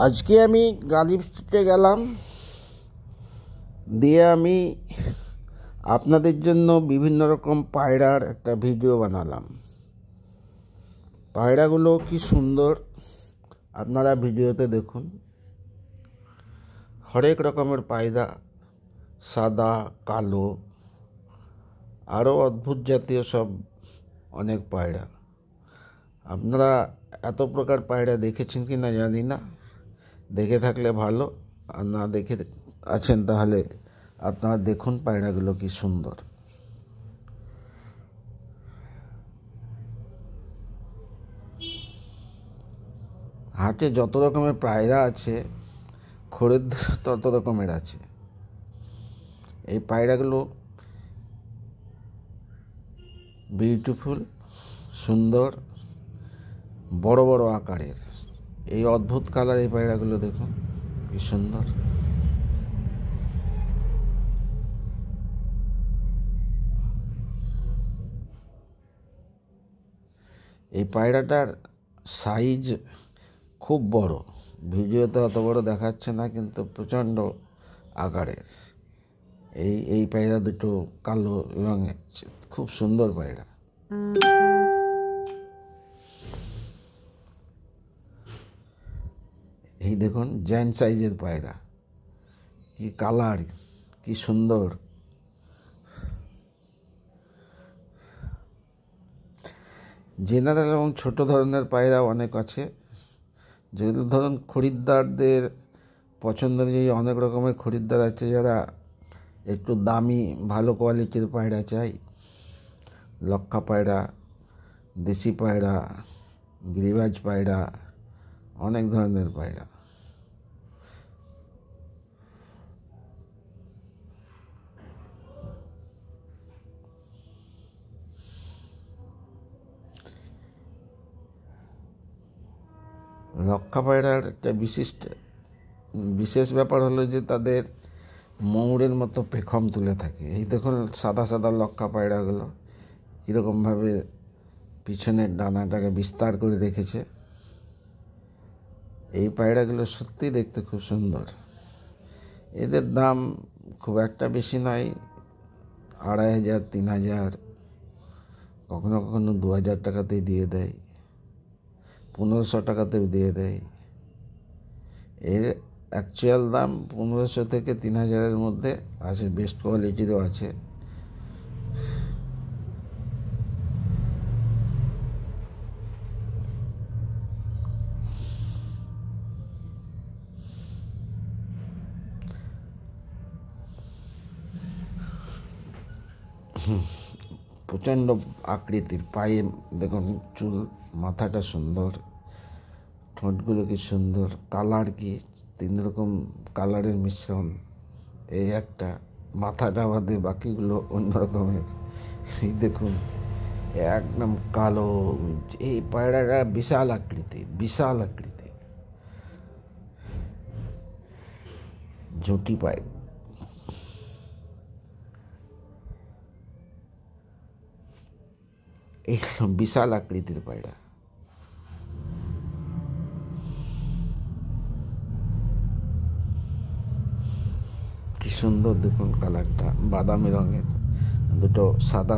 আজকে আমি গালিব স্ট্রিটে গেলাম, দিয়ে আমি আপনাদের জন্য বিভিন্ন রকম পায়রার একটা ভিডিও বানালাম। পায়রাগুলো কি সুন্দর আপনারা ভিডিওতে দেখুন। হরেক রকমের পায়রা, সাদা, কালো, আরও অদ্ভুত জাতীয় সব অনেক পায়রা। আপনারা এত প্রকার পায়রা দেখেছেন কি না জানি না, দেখে থাকলে ভালো, আর না দেখে আছেন তাহলে আপনারা দেখুন পায়রাগুলো কি সুন্দর। হাটে যত রকমের পায়রা আছে, খরিদ্দার তত রকমের আছে। এই পায়রাগুলো বিউটিফুল, সুন্দর, বড় বড় আকারের। এই অদ্ভুত কালার এই পায়রাগুলো দেখুন কি সুন্দর। এই পায়রাটার সাইজ খুব বড়, ভিডিওতে অত বড় দেখাচ্ছে না, কিন্তু প্রচণ্ড আকারের। এই পায়রা দুটো কালো এবং খুব সুন্দর পায়রা। এই দেখুন জেন্ট সাইজের পায়রা, কি কালার, কি সুন্দর। জেনারেল এবং ছোট ধরনের পায়রা অনেক আছে, যেগুলো ধরুন খরিদ্দারদের পছন্দ অনুযায়ী অনেক রকমের খরিদ্দার আছে যারা একটু দামি ভালো কোয়ালিটির পায়রা চাই। লক্ষা পায়রা, দেশি পায়রা, গিরিবাজ পায়রা, অনেক ধরনের পায়রা। লক্ষা পায়রার একটা বিশেষ ব্যাপার হলো যে তাদের ময়ূরের মতো পেখম তুলে থাকে। এই দেখুন সাদা সাদা লক্ষা পায়রাগুলো কীরকমভাবে পিছনের ডানাটাকে বিস্তার করে রেখেছে। এই পায়রাগুলো সত্যি দেখতে খুব সুন্দর। এদের দাম খুব একটা বেশি নয়, 2500, 3000, কখনো কখনো 2000 টাকাতেই দিয়ে দেয়, 1500 টাকাতেও দিয়ে দেয়। এর অ্যাকচুয়াল দাম 1500 থেকে 3000-এর মধ্যে আছে, বেস্ট কোয়ালিটিরও আছে। প্রচণ্ড আকৃতির, পায়ে দেখুন চুল, মাথাটা সুন্দর, ঠোঁটগুলো কি সুন্দর, কালার কি 3 রকম কালারের মিশ্রণ। এই একটা, মাথাটা বাদে বাকিগুলো অন্য রকমের। এই দেখুন একদম কালো। এই পায়রাটা বিশাল আকৃতি, ঝুঁটি পায়। এই বিশাল আকৃতির পায়রা। কি সুন্দর দেখুন কালারটা, বাদামি রঙের, দুটো সাদা